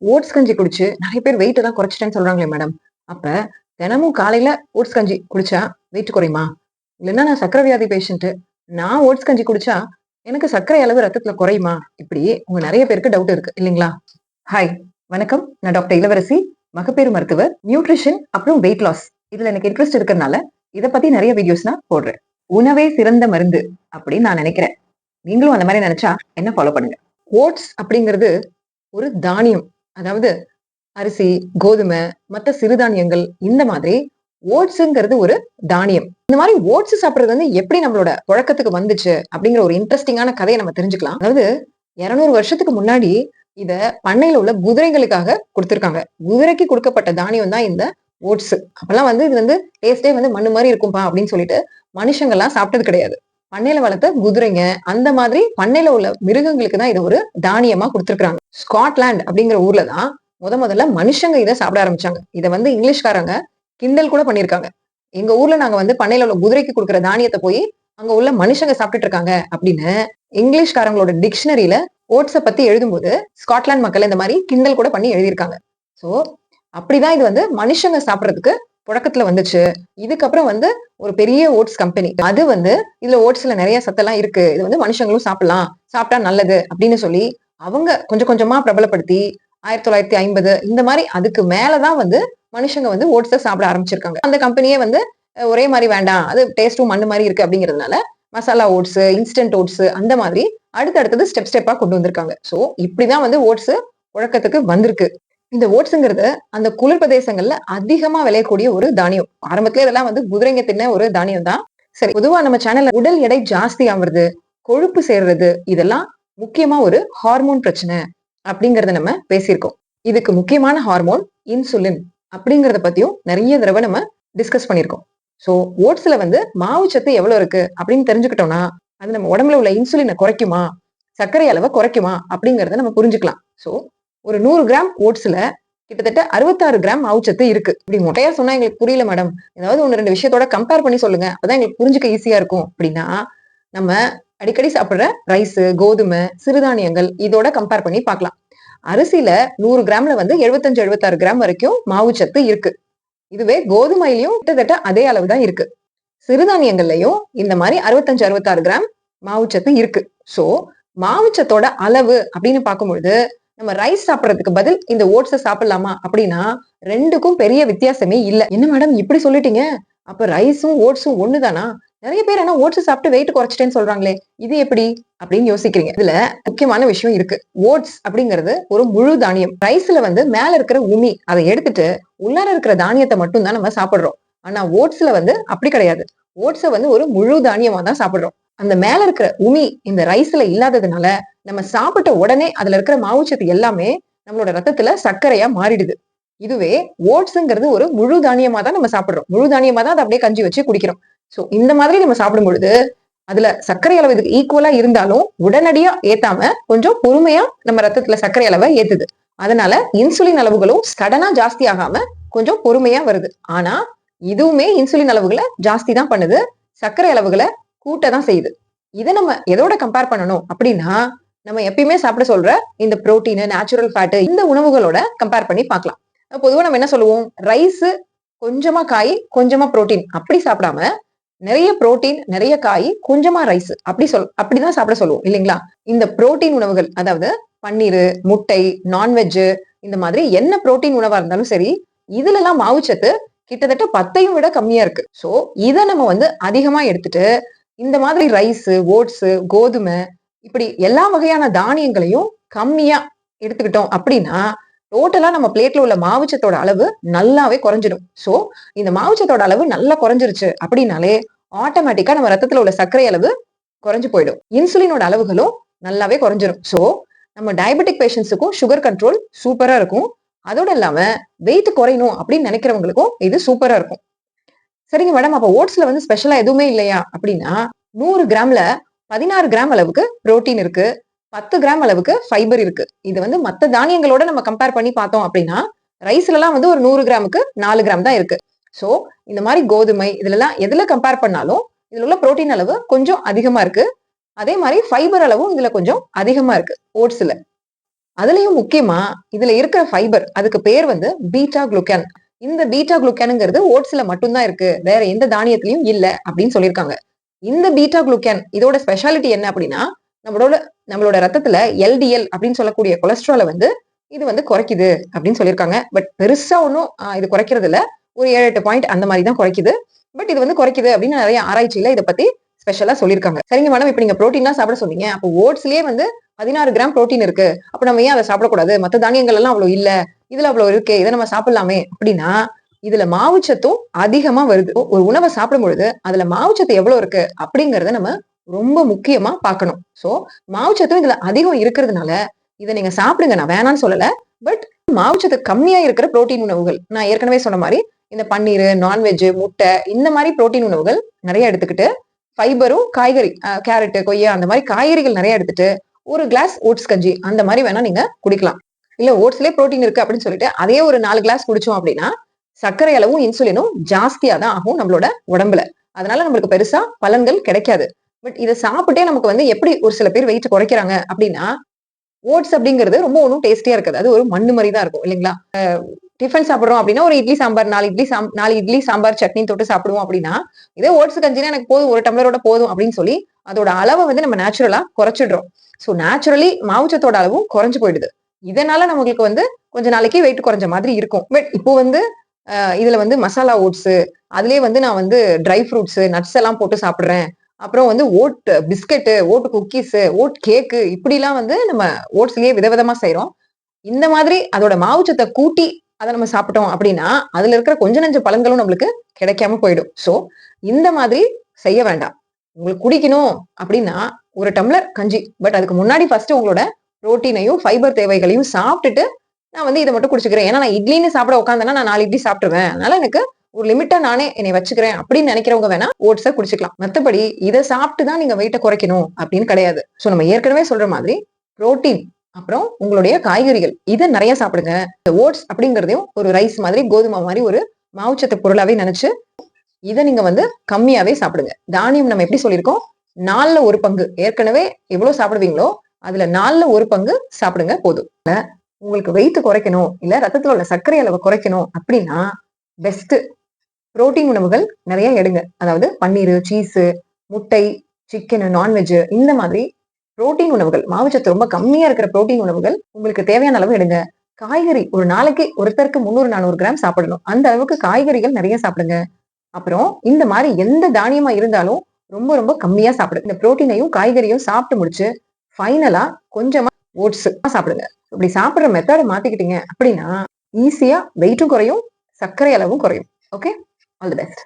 Oats கஞ்சி குடிச்சு நிறைய பேர் வெயிட் எல்லாம் குறைச்சிட்டேன்னு சொல்றாங்களே மேடம். அப்ப தினமும் காலையில ஓட்ஸ் கஞ்சி குடிச்சா வெயிட் குறையுமா? இல்லைன்னா நான் சர்க்கரை வியாதி பேஷண்ட், நான் ஓட்ஸ் கஞ்சி குடிச்சா எனக்கு சர்க்கரை அளவு ரத்தத்துல குறையுமா? இப்படி உங்க நிறைய பேருக்கு டவுட் இருக்கு இல்லைங்களா? ஹாய், வணக்கம். நான் டாக்டர் இளவரசி, மகப்பேறு மருத்துவர், நியூட்ரிஷன் அப்புறம் வெயிட் லாஸ். இதுல எனக்கு இன்ட்ரெஸ்ட் இருக்கிறதுனால இத பத்தி நிறைய வீடியோஸ் நான் போடுறேன். உணவே சிறந்த மருந்து அப்படின்னு நான் நினைக்கிறேன். நீங்களும் அந்த மாதிரி நினைச்சா என்ன ஃபாலோ பண்ணுங்க. ஓட்ஸ் அப்படிங்கிறது ஒரு தானியம். அதாவது அரிசி, கோதுமை, மத்த சிறுதானியங்கள் இந்த மாதிரி ஓட்ஸ்ங்கிறது ஒரு தானியம். இந்த மாதிரி ஓட்ஸ் சாப்பிடுறது வந்து எப்படி நம்மளோட புழக்கத்துக்கு வந்துச்சு அப்படிங்கிற ஒரு இன்ட்ரெஸ்டிங்கான கதையை நம்ம தெரிஞ்சுக்கலாம். அதாவது 200 வருஷத்துக்கு முன்னாடி இத பண்ணையில உள்ள குதிரைகளுக்காக கொடுத்திருக்காங்க. குதிரைக்கு கொடுக்கப்பட்ட தானியம் தான் இந்த ஓட்ஸ். அப்பெல்லாம் வந்து இது வந்து டேஸ்டே வந்து மண்ணு மாதிரி இருக்கும்பா அப்படின்னு சொல்லிட்டு மனுஷங்க எல்லாம் சாப்பிட்டது கிடையாது. பண்ணையில வளர்த்த குதிரைங்க, அந்த மாதிரி பண்ணையில உள்ள மிருகங்களுக்கு தான் இதை ஒரு தானியமா கொடுத்திருக்காங்க. ஸ்காட்லாந்து அப்படிங்கிற ஊர்ல தான் முதல்ல மனுஷங்க இதை சாப்பிட ஆரம்பிச்சாங்க. இதை வந்து இங்கிலீஷ்காரங்க கிண்டல் கூட பண்ணிருக்காங்க. எங்க ஊர்ல நாங்க வந்து பண்ணையில உள்ள குதிரைக்கு கொடுக்குற தானியத்தை போய் அங்க உள்ள மனுஷங்க சாப்பிட்டுட்டு இருக்காங்க அப்படின்னு இங்கிலீஷ்காரங்களோட டிக்ஷனரியில ஓட்ஸை பத்தி எழுதும்போது ஸ்காட்லாந்து மக்கள் இந்த மாதிரி கிண்டல் கூட பண்ணி எழுதியிருக்காங்க. சோ அப்படிதான் இது வந்து மனுஷங்க சாப்பிடறதுக்கு புழக்கத்துல வந்துச்சு. இதுக்கப்புறம் வந்து ஒரு பெரிய ஓட்ஸ் கம்பெனி அது வந்து இதுல ஓட்ஸ்ல நிறைய சத்தெல்லாம் இருக்கு, இது வந்து மனுஷங்களும் சாப்பிடலாம், சாப்பிட்டா நல்லது அப்படின்னு சொல்லி அவங்க கொஞ்சம் கொஞ்சமா பிரபலப்படுத்தி 1950 இந்த மாதிரி அதுக்கு மேலதான் வந்து மனுஷங்க வந்து ஓட்ஸை சாப்பிட ஆரம்பிச்சிருக்காங்க. அந்த கம்பெனியே வந்து ஒரே மாதிரி வேண்டாம், அது டேஸ்டும் மண்ணு மாதிரி இருக்கு அப்படிங்கிறதுனால மசாலா ஓட்ஸ், இன்ஸ்டன்ட் ஓட்ஸ் அந்த மாதிரி அடுத்தடுத்தது ஸ்டெப் ஸ்டெப்பா கொண்டு வந்திருக்காங்க. சோ இப்படிதான் வந்து ஓட்ஸ் புழக்கத்துக்கு வந்திருக்கு. இந்த ஓட்ஸ்ங்கிறது அந்த குளிர் பிரதேசங்கள்ல அதிகமா விளையக்கூடிய ஒரு தானியம். ஆரம்பத்திலே இதெல்லாம் வந்து குதிரைங்க தின்ன ஒரு தானியம் தான். சரி, பொதுவா நம்ம சேனல்ல உடல் எடை ஜாஸ்தி ஆகுறது, கொழுப்பு சேர்றது, இதெல்லாம் முக்கியமா ஒரு ஹார்மோன் பிரச்சனை அப்படிங்கறத நம்ம பேசியிருக்கோம். இதுக்கு முக்கியமான ஹார்மோன் இன்சுலின் அப்படிங்கறத பத்தியும் நிறைய தடவை நம்ம டிஸ்கஸ் பண்ணியிருக்கோம். சோ ஓட்ஸ்ல வந்து மாவு சத்து எவ்வளவு இருக்கு அப்படின்னு தெரிஞ்சுக்கிட்டோம்னா அது நம்ம உடம்புல உள்ள இன்சுலினை குறைக்குமா, சர்க்கரை அளவை குறைக்குமா அப்படிங்கறத நம்ம புரிஞ்சுக்கலாம். சோ ஒரு 100 கிராம் ஓட்ஸ்ல கிட்டத்தட்ட 66 கிராம் மாவுச்சத்து இருக்கு. இப்படி மொட்டையா சொன்னா எங்களுக்கு புரியல மேடம், ஏதாவது ஒண்ணு 2 விஷயத்தோட கம்பேர் பண்ணி சொல்லுங்க, அப்பதான் எங்களுக்கு புரிஞ்சுக்க ஈஸியா இருக்கும் அப்படின்னா, நம்ம அடிக்கடி சாப்பிடுற ரைஸ், கோதுமை, சிறுதானியங்கள் இதோட கம்பேர் பண்ணி பார்க்கலாம். அரிசியில 100 கிராம்ல வந்து 75 76 கிராம் வரைக்கும் மாவுச்சத்து இருக்கு. இதுவே கோதுமையிலையும் கிட்டத்தட்ட அதே அளவு தான் இருக்கு. சிறுதானியங்கள்லயும் இந்த மாதிரி 65 66 கிராம் மாவுச்சத்து இருக்கு. சோ மாவுச்சத்தோட அளவு அப்படின்னு பார்க்கும்பொழுது நம்ம ரைஸ் சாப்பிடறதுக்கு பதில் இந்த ஓட்ஸை சாப்பிடலாமா அப்படின்னா ரெண்டுக்கும் பெரிய வித்தியாசமே இல்ல. என்ன மேடம் இப்படி சொல்லிட்டீங்க, அப்ப ரைஸும் ஓட்ஸும் ஒண்ணுதானா? நிறைய பேர் ஆனா ஓட்ஸ் சாப்பிட்டு வெயிட் குறைச்சிட்டேன்னு சொல்றாங்களே, இது எப்படி அப்படின்னு யோசிக்கிறீங்க. இதுல முக்கியமான விஷயம் இருக்கு. ஓட்ஸ் அப்படிங்கிறது ஒரு முழு தானியம். ரைஸ்ல வந்து மேல இருக்கிற உமி அதை எடுத்துட்டு உள்ளார இருக்கிற தானியத்தை மட்டும் தான் நம்ம சாப்பிடுறோம். ஆனா ஓட்ஸ்ல வந்து அப்படி கிடையாது. ஓட்ஸை வந்து ஒரு முழு தானியமா தான் சாப்பிடுறோம். அந்த மேல இருக்கிற உமி இந்த ரைஸ்ல இல்லாததுனால நம்ம சாப்பிட்ட உடனே அதுல இருக்கிற மாவுச்சத்து எல்லாமே நம்மளோட ரத்தத்துல சர்க்கரையா மாறிடுது. இதுவே ஓட்ஸ்ங்கிறது ஒரு முழு தானியமா தான் நம்ம சாப்பிடுறோம். முழு தானியமா தான் அதை அப்படியே கஞ்சி வச்சு குடிக்கிறோம். சோ இந்த மாதிரி நம்ம சாப்பிடும் பொழுது அதுல சர்க்கரை அளவு இதுக்கு ஈக்குவலா இருந்தாலும் உடனடியா ஏத்தாம கொஞ்சம் பொறுமையா நம்ம ரத்தத்துல சர்க்கரை அளவை ஏத்துது. அதனால இன்சுலின் அளவுகளும் சடனா ஜாஸ்தி ஆகாம கொஞ்சம் பொறுமையா வருது. ஆனா இதுவுமே இன்சுலின் அளவுகளை ஜாஸ்தி தான் பண்ணுது, சர்க்கரை அளவுகளை கூட்ட தான் செய்யுது. இதை நம்ம எதோட கம்பேர் பண்ணணும் அப்படின்னா நம்ம எப்பயுமே சாப்பிட சொல்ற இந்த புரோட்டீன், நேச்சுரல் ஃபேட் இந்த உணவுகளோட கம்பேர் பண்ணி பார்க்கலாம். பொதுவா நம்ம என்ன சொல்லுவோம், ரைஸ் கொஞ்சமா காய் கொஞ்சமா புரோட்டீன் அப்படி சாப்பிடாம நிறைய புரோட்டீன் நிறைய காய் கொஞ்சமா ரைஸ் அப்படிதான் சாப்பிட சொல்லுவோம் இல்லைங்களா? இந்த புரோட்டீன் உணவுகள், அதாவது பன்னீர், முட்டை, நான்வெஜ் இந்த மாதிரி என்ன புரோட்டீன் உணவா இருந்தாலும் சரி, இதுல எல்லாம் மாவுச்சத்து கிட்டத்தட்ட 10ஐயும் விட கம்மியா இருக்கு. சோ இதை நம்ம வந்து அதிகமா எடுத்துட்டு இந்த மாதிரி ரைஸ், ஓட்ஸ், கோதுமை இப்படி எல்லா வகையான தானியங்களையும் கம்மியா எடுத்துக்கிட்டோம் அப்படின்னா டோட்டலா நம்ம பிளேட்ல உள்ள மாவுச்சத்தோட அளவு நல்லாவே குறைஞ்சிடும். சோ இந்த மாவுச்சத்தோட அளவு நல்லா குறைஞ்சிருச்சு அப்படின்னாலே ஆட்டோமேட்டிக்கா நம்ம ரத்தத்துல உள்ள சர்க்கரை அளவு குறைஞ்சு போயிடும். இன்சுலினோட அளவுகளும் நல்லாவே குறைஞ்சிரும். சோ நம்ம டயபெட்டிக் பேஷண்ட்ஸுக்கும் சுகர் கண்ட்ரோல் சூப்பரா இருக்கும். அதோட இல்லாம வெயிட் குறையணும் அப்படின்னு நினைக்கிறவங்களுக்கும் இது சூப்பரா இருக்கும். சரிங்க மேடம், அப்ப ஓட்ஸ்ல வந்து ஸ்பெஷலா எதுவுமே இல்லையா அப்படின்னா 100 கிராம்ல 16 கிராம் அளவுக்கு புரோட்டீன் இருக்கு, 10 கிராம் அளவுக்கு ஃபைபர் இருக்கு. இது வந்து மத்த தானியங்களோட நம்ம கம்பேர் பண்ணி பார்த்தோம் அப்படின்னா ரைஸ்ல எல்லாம் வந்து ஒரு 100 கிராமுக்கு 4 கிராம் தான் இருக்கு. சோ இந்த மாதிரி கோதுமை இதுல எல்லாம் எதுல கம்பேர் பண்ணாலும் இதுல உள்ள புரோட்டீன் அளவு கொஞ்சம் அதிகமா இருக்கு. அதே மாதிரி ஃபைபர் அளவும் இதுல கொஞ்சம் அதிகமா இருக்கு ஓட்ஸ்ல. அதுலயும் முக்கியமா இதுல இருக்கிற ஃபைபர் அதுக்கு பேர் வந்து பீட்டா குளுக்கன். இந்த பீட்டா குளுக்கனுங்கிறது ஓட்ஸ்ல மட்டும்தான் இருக்கு. வேற எந்த தானியத்திலயும் இல்ல அப்படின்னு சொல்லியிருக்காங்க. இந்த பீட்டா குளுக்கன் இதோட ஸ்பெஷாலிட்டி என்ன அப்படின்னா, நம்மளோட நம்மளோட ரத்தத்துல எல்டிஎல் அப்படின்னு சொல்லக்கூடிய கொலஸ்ட்ரால வந்து இது வந்து குறைக்குது அப்படின்னு சொல்லியிருக்காங்க. பட் பெருசா ஒண்ணும் இது குறைக்கிறது இல்ல. ஒரு 7, 8 பாயிண்ட் அந்த மாரி தான் குறைக்குது. பட் இது வந்து குறைக்குது அப்படின்னு நெறைய ஆராய்ச்சியில இத பத்தி ஸ்பெஷலா சொல்லியிருக்காங்க. சரிங்க மேடம், இப்ப நீங்க புரோட்டீன்லாம் சாப்பிட சொன்னீங்க. அப்போ ஓட்ஸ்லயே வந்து 16 கிராம் புரோட்டீன் இருக்கு. அப்ப நம்ம ஏன் அத சாப்பிடக்கூடாது? மத்த தானியங்கள் எல்லாம் அவ்வளவு இல்ல. இதுல அவ்வளவு இருக்கே. இத நம்ம சாப்பிடலாமே அப்படின்னா, இதுல மாவுச்சத்தும் அதிகமா வருது. ஒரு உணவ சாப்பிடும் பொழுது அதுல மாவுச்சத்து எவ்வளவு இருக்கு அப்படிங்கிறத நம்ம ரொம்ப முக்கியமா பார்க்கணும். சோ மாவுச்சத்தும் இதுல அதிகம் இருக்கிறதுனால இத நீங்க சாப்பிடுங்க. நான் வேணான்னு சொல்லல. பட் மாவுச்சத்து கம்மியா இருக்கிற புரோட்டீன் உணவுகள். நான் ஏற்கனவே சொன்ன மாரி இந்த பன்னீரு, நான்வெஜ், முட்டை இந்த மாரி புரோட்டீன் உணவுகள் நெறைய எடுத்துக்கிட்டு, ஃபைபரும் காய்கறி கேரட், கொய்யா அந்த மாரி காய்கறிகள் நெறைய எடுத்துட்டு, ஒரு கிளாஸ் ஓட்ஸ் கஞ்சி அந்த மாரி வேணா நீங்க குடிக்கலாம். இல்ல ஓட்ஸ்லயே புரோட்டீன் இருக்கு அப்படின்னு சொல்லிட்டு, அதே ஒரு 4 கிளாஸ் குடிச்சோம் அப்படின்னா, சர்க்கரை அளவும், இன்சுலினும் ஜாஸ்தியா தான் ஆகும் நம்மளோட உடம்புல. அதனால நம்மளுக்கு பெருசா பலன்கள் கிடைக்காது. பட் இத சாப்பிட்டே நமக்கு வந்து எப்படி ஒரு சில பேர் வெயிட் குறைக்கிறாங்க அப்படின்னா, ஓட்ஸ் அப்படிங்கிறது ரொம்ப ஒண்ணும் டேஸ்டியா இருக்காது. அது ஒரு மண்ணு மாரி தான் இருக்கும் இல்லைங்களா? டிஃபன் சாப்பிடுறோம் அப்படின்னா, ஒரு இட்லி சாம்பார் 4 இட்லி சாம்பார் சட்னி தொட்டு சாப்பிடுவோம் அப்படின்னா, இதே ஓட்ஸ் கஞ்சினா எனக்கு போதும், ஒரு டம்ளரோட போதும் அப்படின்னு சொல்லி, அதோட அளவ வந்து நம்ம நேச்சுரலா குறைச்சிடுறோம். சோ நேச்சுரலி மாவுச்சத்தோட அளவும் குறைஞ்சு போயிடுது. இதனால நமங்களுக்கு வந்து கொஞ்ச நாளைக்கு வெயிட் குறைஞ்ச மாதிரி இருக்கும். பட் இப்போ வந்து இதுல வந்து மசாலா ஓட்ஸ், அதிலேயே வந்து நான் வந்து ட்ரை ஃப்ரூட்ஸ், நட்ஸ் எல்லாம் போட்டு சாப்பிடுறேன். அப்புறம் வந்து oat biscuit, oat cookies, oat cake இப்படிலாம் வந்து நம்ம ஓட்ஸ்லயே விதவிதமா செய்றோம். இந்த மாதிரி அதோட மாவுச்சத்த கூட்டி அத நம்ம சாப்பிட்டோம் அப்படின்னா, அதுல இருக்கிற கொஞ்ச நெஞ்ச பலன்களும் நம்மளுக்கு கிடைக்காம போயிடும். சோ, இந்த மாதிரி செய்ய வேண்டாம். உங்களுக்கு குடிக்கணும் அப்படின்னா, 1 டம்ளர் கஞ்சி. பட் அதுக்கு முன்னாடி ஃபர்ஸ்ட் உங்களோட புரோட்டீனையும், ஃபைபர் தேவைகளையும் சாப்பிட்டுட்டு, நான் வந்து இத மட்டும் குடிச்சுக்கிறேன். ஏன்னா நான் இட்லின்னு சாப்பிட உட்கார்ந்தேன்னா, நான் 4 இட்லி சாப்பிட்டுருவேன். அதனால எனக்கு ஒரு லிமிட்டா நானே என்னைய வச்சுக்கிறேன் அப்படின்னு நினைக்கிறவங்க வேணா ஓட்ஸ குடிச்சுக்கலாம். மத்தபடி இத சாப்பிட்டு தான் நீங்க வெயிட்ட குறைக்கணும் அப்படின்னு கிடையாது. சோ நம்ம ஏற்கனவே சொல்ற மாதிரி புரோட்டீன் அப்புறம் உங்களுடைய காய்கறிகள் இத நெறைய சாப்பிடுங்க. இந்த ஓட்ஸ் அப்படிங்கிறதையும் ஒரு ரைஸ் மாதிரி, கோதுமை மாரி ஒரு மாவுச்சத்து பொருளாவே நெனச்சு, இத நீங்க வந்து கம்மியாவே சாப்பிடுங்க. தானியம் நம்ம எப்படி சொல்லியிருக்கோம்? 4ல 1 பங்கு. ஏற்கனவே எவ்வளோ சாப்பிடுவீங்களோ, அதுல 4ல 1 பங்கு சாப்பிடுங்க போதும். உங்களுக்கு வெயிட் குறைக்கணும், இல்ல ரத்தத்துல உள்ள சர்க்கரை அளவ குறைக்கணும் அப்படின்னா, பெஸ்ட் புரோட்டீன் உணவுகள் நெறைய எடுங்க. அதாவது பன்னீரு, சீஸு, முட்டை, சிக்கனு, நான்வெஜ் இந்த மாதிரி புரோட்டீன் உணவுகள், மாவுச்சத்து ரொம்ப கம்மியா இருக்கிற புரோட்டீன் உணவுகள் உங்களுக்கு தேவையான அளவு எடுங்க. காய்கறி ஒரு நாளைக்கு ஒருத்தருக்கு 300, 400 கிராம் சாப்பிடணும். அந்த அளவுக்கு காய்கறிகள் நெறைய சாப்பிடுங்க. அப்புறம் இந்த மாரி எந்த தானியமா இருந்தாலும் ரொம்ப ரொம்ப கம்மியா சாப்பிடுங்க. இந்த புரோட்டீனையும், காய்கறியும் சாப்பிட்டு முடிச்சு, ஃபைனலா கொஞ்சமா ஓட்ஸ் சாப்பிடுங்க. இப்படி சாப்பிடுற மெத்தட மாத்திக்கிட்டீங்க அப்படின்னா, ஈஸியா வெயிட்டும் குறையும், சர்க்கரை அளவும் குறையும். ஓகே? All the best.